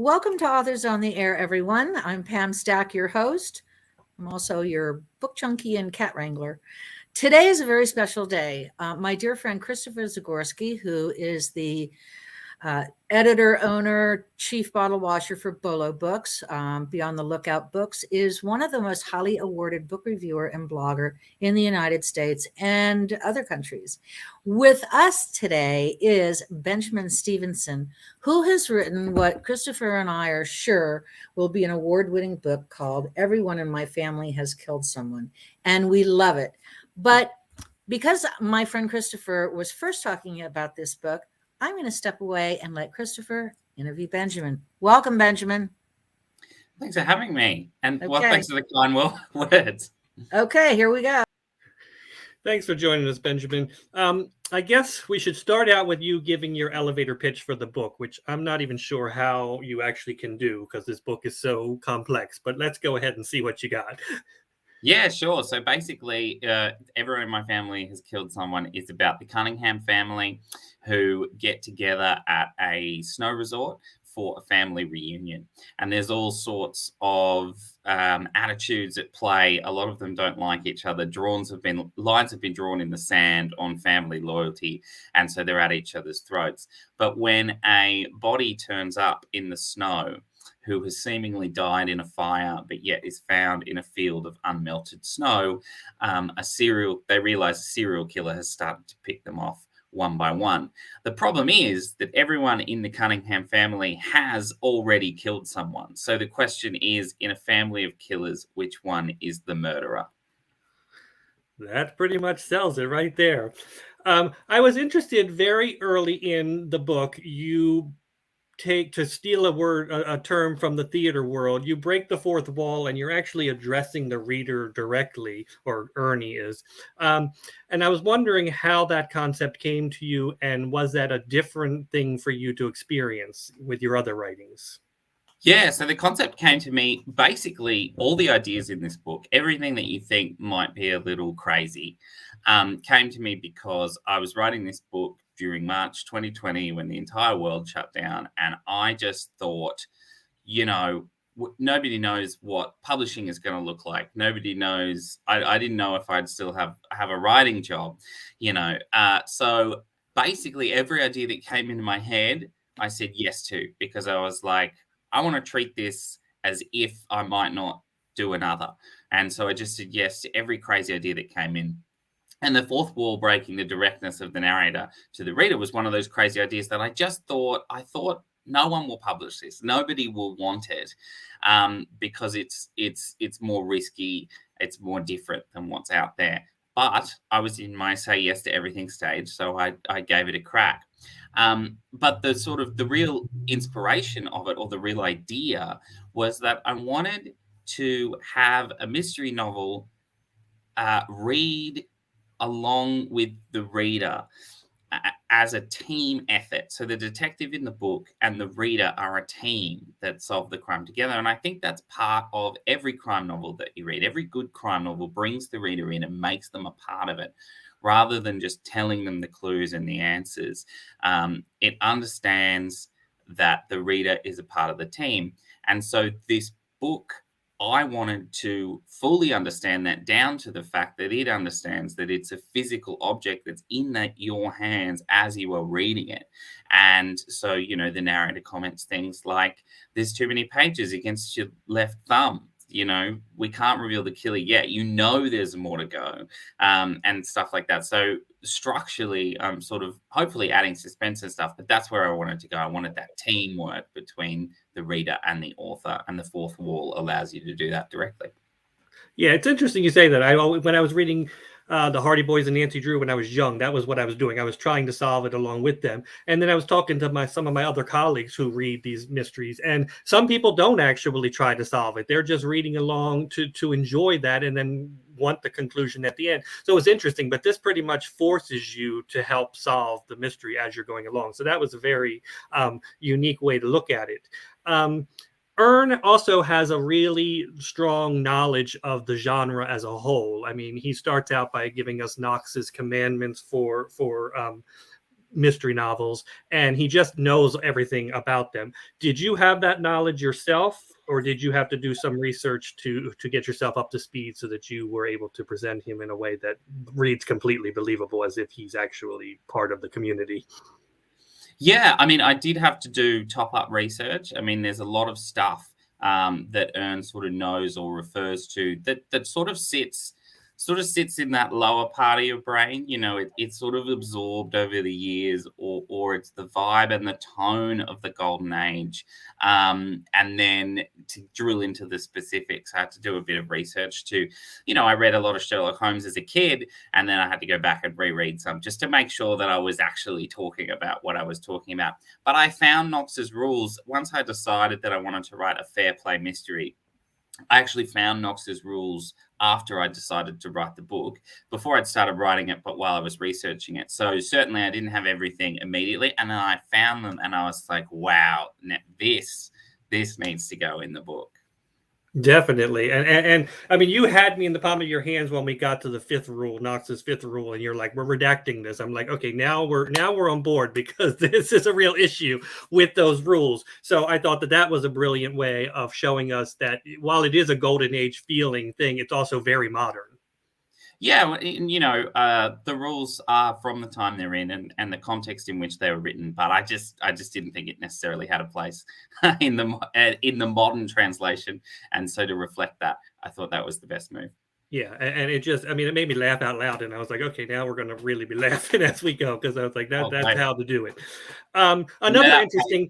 Welcome to Authors on the Air, everyone. I'm Pam Stack, your host. I'm also your book junkie and cat wrangler. Today is a very special day. My dear friend Kristopher Zgorski, who is the editor, owner, chief bottle washer for Bolo Books, Beyond the Lookout Books, is one of the most highly awarded book reviewer and blogger in the United States and other countries. With us today is Benjamin Stevenson, who has written what Kristopher and I are sure will be an award-winning book called Everyone in My Family Has Killed Someone, and we love it. But because my friend Kristopher was first talking about this book, I'm going to step away and let Kristopher interview Benjamin. Welcome, Benjamin. Thanks for having me. And well, thanks for the kind words. Okay, here we go. Thanks for joining us, Benjamin. I guess we should start out with you giving your elevator pitch for the book, which I'm not even sure how you actually can do because this book is so complex. But let's go ahead and see what you got. Yeah, sure. So basically, Everyone in My Family Has Killed Someone is about the Cunningham family who get together at a snow resort for a family reunion. And there's all sorts of attitudes at play. A lot of them don't like each other. Lines have been drawn in the sand on family loyalty, and so they're at each other's throats. But when a body turns up in the snow, who has seemingly died in a fire, but yet is found in a field of unmelted snow, they realize a serial killer has started to pick them off one by one. The problem is that everyone in the Cunningham family has already killed someone. So the question is, in a family of killers, which one is the murderer? That pretty much sells it right there. I was interested very early in the book. You to steal a term from the theater world, you break the fourth wall and you're actually addressing the reader directly, or Ernie is. And I was wondering how that concept came to you, and was that a different thing for you to experience with your other writings? Yeah, so the concept came to me, basically all the ideas in this book, everything that you think might be a little crazy, came to me because I was writing this book during March 2020 when the entire world shut down. And I just thought, nobody knows what publishing is going to look like. Nobody knows. I didn't know if I'd still have a writing job, So basically every idea that came into my head, I said yes to, because I was like, I want to treat this as if I might not do another. And so I just said yes to every crazy idea that came in. And the fourth wall breaking, the directness of the narrator to the reader, was one of those crazy ideas that I thought no one will publish this. Nobody will want it because it's more risky. It's more different than what's out there. But I was in my say yes to everything stage, so I gave it a crack. But the real inspiration of it, or the real idea, was that I wanted to have a mystery novel read along with the reader as a team effort. So the detective in the book and the reader are a team that solve the crime together. And I think that's part of every crime novel that you read. Every good crime novel brings the reader in and makes them a part of it, rather than just telling them the clues and the answers. It understands that the reader is a part of the team. And so this book, I wanted to fully understand that, down to the fact that it understands that it's a physical object that's in your hands as you are reading it. And so, the narrator comments things like, there's too many pages against your left thumb. We can't reveal the killer yet. There's more to go, and stuff like that. So structurally, I'm sort of hopefully adding suspense and stuff, but that's where I wanted to go. I wanted that teamwork between the reader and the author, and the fourth wall allows you to do that directly. Yeah, it's interesting you say that. When I was reading the Hardy Boys and Nancy Drew when I was young, that was what I was doing. I was trying to solve it along with them. And then I was talking to some of my other colleagues who read these mysteries. And some people don't actually try to solve it. They're just reading along to enjoy that and then want the conclusion at the end. So it's interesting, but this pretty much forces you to help solve the mystery as you're going along. So that was a very unique way to look at it. Ern also has a really strong knowledge of the genre as a whole. I mean, he starts out by giving us Knox's commandments for mystery novels, and he just knows everything about them. Did you have that knowledge yourself, or did you have to do some research to get yourself up to speed so that you were able to present him in a way that reads completely believable, as if he's actually part of the community? Yeah, I mean, I did have to do top-up research. I mean, there's a lot of stuff that Ern sort of knows or refers to that sort of sits in that lower part of your brain. You know, it's sort of absorbed over the years, or it's the vibe and the tone of the golden age. And then to drill into the specifics, I had to do a bit of research to, I read a lot of Sherlock Holmes as a kid, and then I had to go back and reread some just to make sure that I was actually talking about what I was talking about. But I found Knox's rules once I decided that I wanted to write a fair play mystery. I actually found Knox's rules after I decided to write the book, before I'd started writing it, but while I was researching it. So certainly I didn't have everything immediately. And then I found them and I was like, wow, this needs to go in the book. Definitely. And I mean, you had me in the palm of your hands when we got to the fifth rule, Knox's fifth rule, and you're like, we're redacting this. I'm like, okay, now we're on board, because this is a real issue with those rules. So I thought that was a brilliant way of showing us that while it is a golden age feeling thing, it's also very modern. Yeah, the rules are from the time they're in and the context in which they were written, but I just didn't think it necessarily had a place in the modern translation, and so to reflect that, I thought that was the best move. Yeah, and it made me laugh out loud, and I was like, okay, now we're going to really be laughing as we go, because I was like, that's how to do it. Another interesting.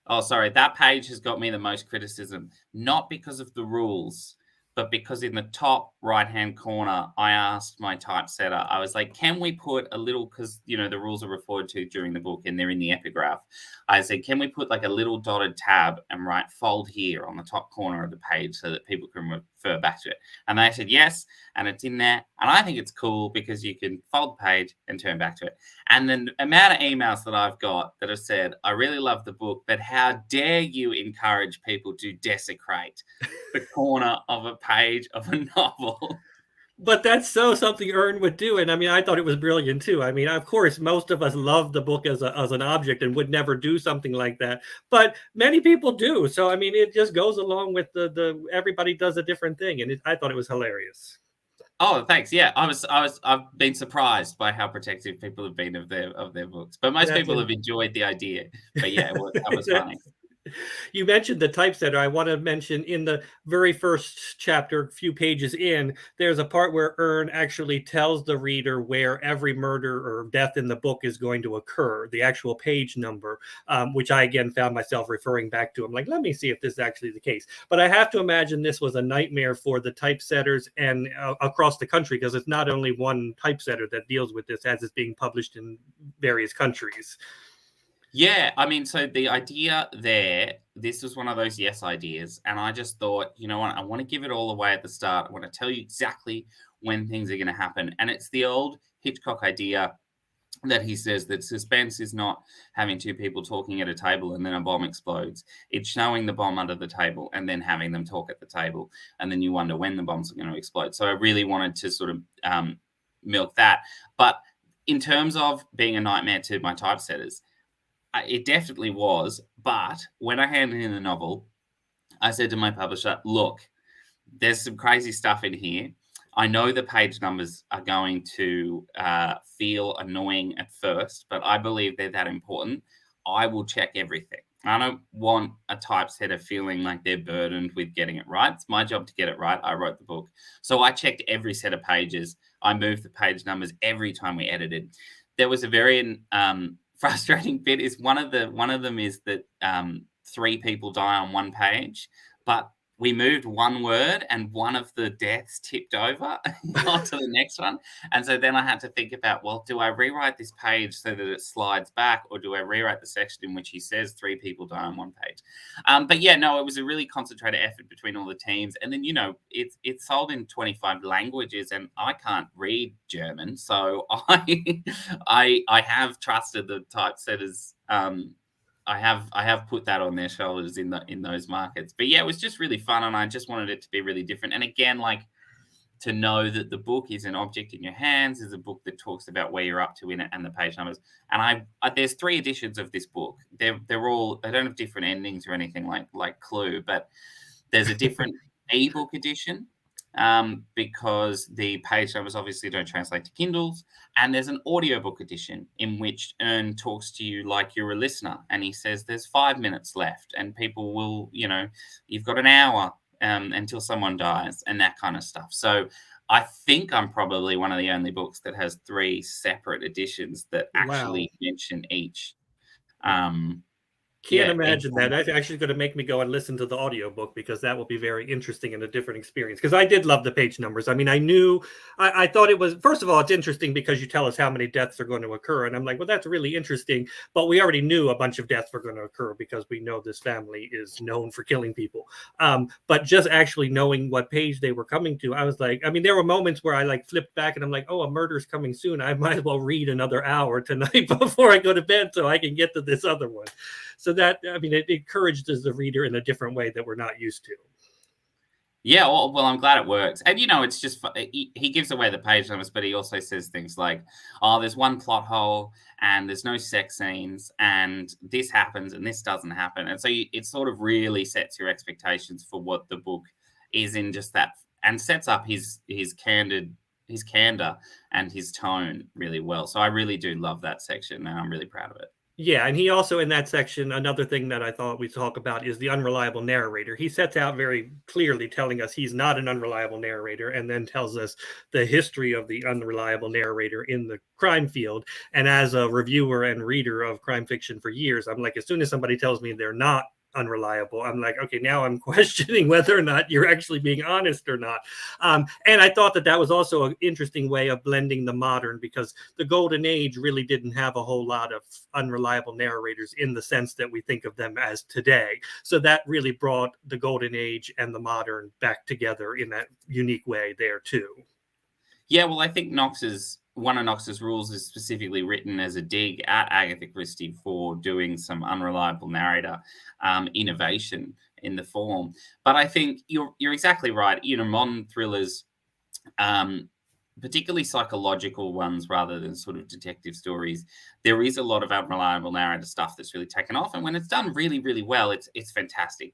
That page has got me the most criticism, not because of the rules, but because in the top right-hand corner, I asked my typesetter, I was like, can we put a little, because, the rules are referred to during the book and they're in the epigraph. I said, can we put like a little dotted tab and write fold here on the top corner of the page so that people can refer back to it? And they said yes, and it's in there. And I think it's cool because you can fold the page and turn back to it. And then the amount of emails that I've got that have said, I really love the book, but how dare you encourage people to desecrate the corner of a page of a novel? But that's something Ern would do. And I mean, I thought it was brilliant too. I mean, of course, most of us love the book as an object and would never do something like that. But many people do. So, I mean, it just goes along with the everybody does a different thing. And I thought it was hilarious. Oh, thanks. Yeah, I've been surprised by how protective people have been of their books. But most people have enjoyed the idea. But yeah, that was funny. You mentioned the typesetter. I want to mention in the very first chapter, a few pages in, there's a part where Ern actually tells the reader where every murder or death in the book is going to occur, the actual page number, which I again found myself referring back to. I'm like, let me see if this is actually the case. But I have to imagine this was a nightmare for the typesetters and across the country, because it's not only one typesetter that deals with this as it's being published in various countries. Yeah, I mean, so the idea there, this was one of those yes ideas. And I just thought, you know what, I want to give it all away at the start. I want to tell you exactly when things are going to happen. And it's the old Hitchcock idea that he says that suspense is not having two people talking at a table and then a bomb explodes. It's showing the bomb under the table and then having them talk at the table. And then you wonder when the bombs are going to explode. So I really wanted to sort of milk that. But in terms of being a nightmare to my typesetters, it definitely was. But when I handed in the novel, I said to my publisher, look, there's some crazy stuff in here. I know the page numbers are going to feel annoying at first, but I believe they're that important. I will check everything. I don't want a typesetter feeling like they're burdened with getting it right. It's my job to get it right. I wrote the book. So I checked every set of pages. I moved the page numbers every time we edited. There was a very frustrating bit. Is one of them is that 3 people die on one page, but we moved one word and one of the deaths tipped over onto the next one. And so then I had to think about, well, do I rewrite this page so that it slides back, or do I rewrite the section in which he says 3 people die on one page? But yeah, no, it was a really concentrated effort between all the teams. And then, it's sold in 25 languages and I can't read German. So I have trusted the typesetters. I have put that on their shoulders in those markets. But yeah, it was just really fun, and I just wanted it to be really different. And again, like, to know that the book is an object in your hands, is a book that talks about where you're up to in it and the page numbers. And there's 3 editions of this book. They don't have different endings or anything like Clue, but there's a different ebook edition because the page numbers obviously don't translate to Kindles. And there's an audiobook edition in which Ern talks to you like you're a listener. And he says there's 5 minutes left and people will, you've got an hour until someone dies and that kind of stuff. So I think I'm probably one of the only books that has 3 separate editions that actually mention each. Can't imagine that. That's actually going to make me go and listen to the audiobook because that will be very interesting and a different experience. Because I did love the page numbers. I mean, I thought it was, first of all, it's interesting because you tell us how many deaths are going to occur. And I'm like, well, that's really interesting. But we already knew a bunch of deaths were going to occur because we know this family is known for killing people. But just actually knowing what page they were coming to, I was like, I mean, there were moments where I flipped back and I'm like, oh, a murder's coming soon. I might as well read another hour tonight before I go to bed so I can get to this other one. So that, I mean, it encourages the reader in a different way that we're not used to. Yeah, well, I'm glad it works. And, it's just, he gives away the page numbers, but he also says things like, oh, there's one plot hole and there's no sex scenes and this happens and this doesn't happen. And so it sort of really sets your expectations for what the book is in just that, and sets up his candor and his tone really well. So I really do love that section and I'm really proud of it. Yeah, and he also, in that section, another thing that I thought we'd talk about is the unreliable narrator. He sets out very clearly telling us he's not an unreliable narrator and then tells us the history of the unreliable narrator in the crime field. And as a reviewer and reader of crime fiction for years, I'm like, as soon as somebody tells me they're not unreliable, I'm like, okay, now I'm questioning whether or not you're actually being honest or not. And I thought that was also an interesting way of blending the modern, because the golden age really didn't have a whole lot of unreliable narrators in the sense that we think of them as today. So that really brought the golden age and the modern back together in that unique way there too. Yeah, well, I think one of Knox's rules is specifically written as a dig at Agatha Christie for doing some unreliable narrator innovation in the form. But I think you're exactly right. Modern thrillers, particularly psychological ones rather than sort of detective stories, there is a lot of unreliable narrator stuff that's really taken off. And when it's done really, really well, it's fantastic.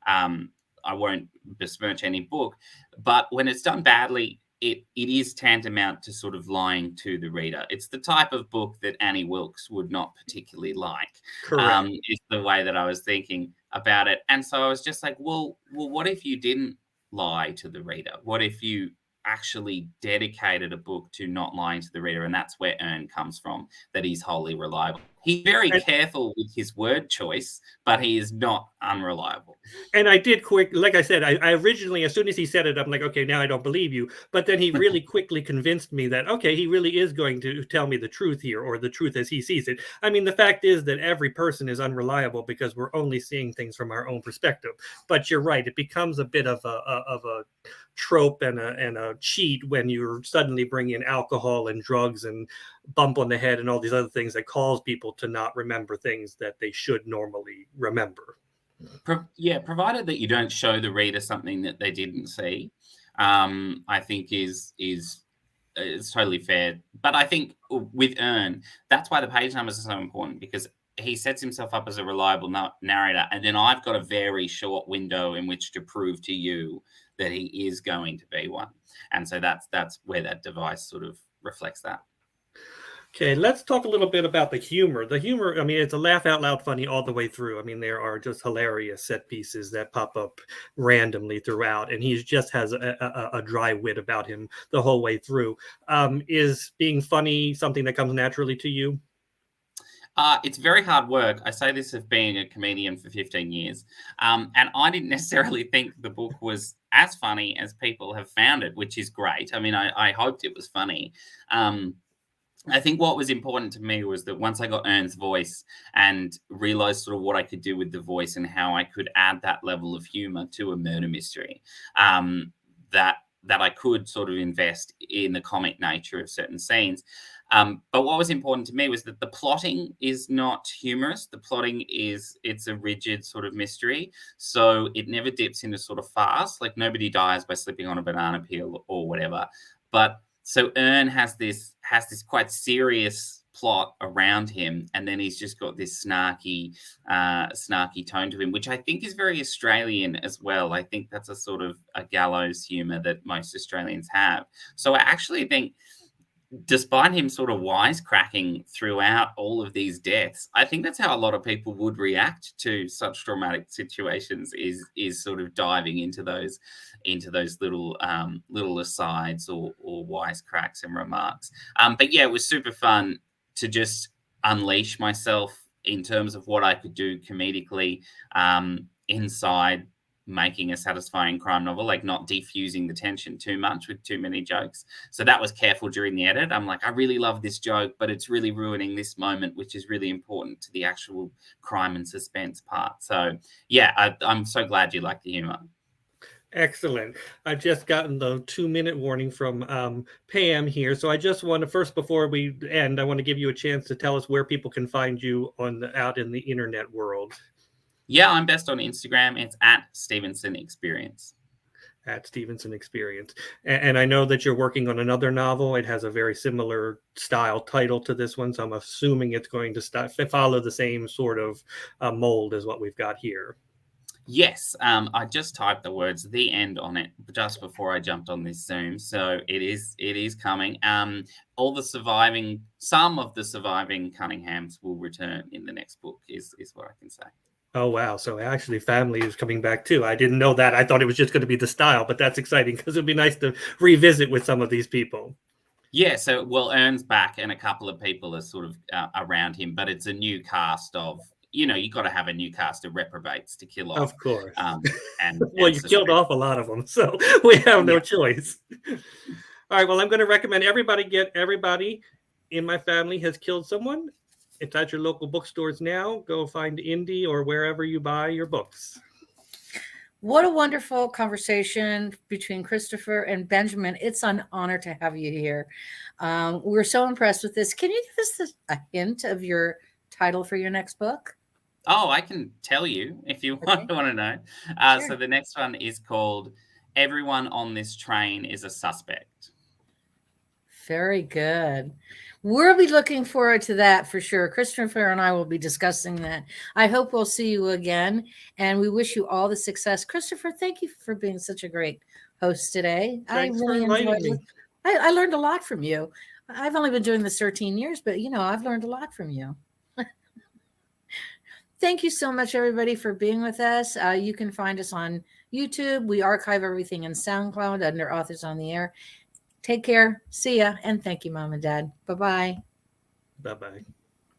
I won't besmirch any book, but when it's done badly, it is tantamount to sort of lying to the reader. It's the type of book that Annie Wilkes would not particularly like. Correct. Is the way that I was thinking about it. And so I was just like, well, what if you didn't lie to the reader? What if you actually dedicated a book to not lying to the reader? And that's where Ern comes from, that he's wholly reliable. He's very careful with his word choice, but he is not unreliable. And I did like I said, I originally, as soon as he said it, I'm like, okay, now I don't believe you. But then he really quickly convinced me that, okay, he really is going to tell me the truth here, or the truth as he sees it. I mean, the fact is that every person is unreliable because we're only seeing things from our own perspective. But you're right, it becomes a bit of a trope and a cheat when you're suddenly bringing in alcohol and drugs and bump on the head and all these other things that cause people to not remember things that they should normally remember. Provided that you don't show the reader something that they didn't see, I think is totally fair. But I think with Ern, that's why the page numbers are so important, because he sets himself up as a reliable narrator, and then I've got a very short window in which to prove to you that he is going to be one. And so that's where that device sort of reflects that. Okay, let's talk a little bit about the humor. The humor, I mean, it's a laugh out loud funny all the way through. I mean, there are just hilarious set pieces that pop up randomly throughout, and he just has a dry wit about him the whole way through. Is being funny something that comes naturally to you? It's very hard work. I say this of being a comedian for 15 years. And I didn't necessarily think the book was as funny as people have found it, which is great. I mean, I hoped it was funny. I think what was important to me was that once I got Ern's voice and realized sort of what I could do with the voice and how I could add that level of humor to a murder mystery, that that I could sort of invest in the comic nature of certain scenes. But what was important to me was that the plotting is not humorous. The plotting it's a rigid sort of mystery. So it never dips into sort of farce. Like nobody dies by slipping on a banana peel or whatever. But so Ern has this quite serious plot around him, and then he's just got this snarky tone to him, which I think is very Australian as well. I think that's a sort of a gallows humor that most Australians have. So I actually think, despite him sort of wisecracking throughout all of these deaths, I think that's how a lot of people would react to such traumatic situations, is sort of diving into those little asides or wisecracks and remarks. But yeah, it was super fun to just unleash myself in terms of what I could do comedically inside making a satisfying crime novel, like not defusing the tension too much with too many jokes. So that was careful during the edit. I'm like, I really love this joke, but it's really ruining this moment, which is really important to the actual crime and suspense part. So yeah, I'm so glad you like the humor. Excellent. I've just gotten the 2-minute warning from Pam here. So I just want to, first, before we end, I want to give you a chance to tell us where people can find you out in the internet world. Yeah, I'm best on Instagram. It's at Stevenson Experience. At Stevenson Experience. And I know that you're working on another novel. It has a very similar style title to this one. So I'm assuming it's going to follow the same sort of mold as what we've got here. Yes, I just typed the words "the end" on it just before I jumped on this Zoom, so it is coming. Some of the surviving Cunninghams will return in the next book, is what I can say. Oh wow! So actually, family is coming back too. I didn't know that. I thought it was just going to be the style, but that's exciting because it'd be nice to revisit with some of these people. Yeah, so Ern's back, and a couple of people are sort of around him, but it's a new cast of. You got to have a new cast of reprobates to kill off. Of course. And well, you killed off a lot of them, so we have no choice. All right. Well, I'm going to recommend everybody in my family has killed someone. It's at your local bookstores now. Go find Indie or wherever you buy your books. What a wonderful conversation between Kristopher and Benjamin. It's an honor to have you here. We're so impressed with this. Can you give us a hint of your title for your next book? Oh, I can tell you if you want to know. Sure. So the next one is called Everyone on This Train is a Suspect. Very good. We'll be looking forward to that for sure. Kristopher and I will be discussing that. I hope we'll see you again, and we wish you all the success. Kristopher, thank you for being such a great host today. Thanks for inviting me. I learned a lot from you. I've only been doing this 13 years, but I've learned a lot from you. Thank you so much, everybody, for being with us. You can find us on YouTube. We archive everything in SoundCloud under Authors on the Air. Take care. See ya. And thank you, Mom and Dad. Bye-bye. Bye-bye.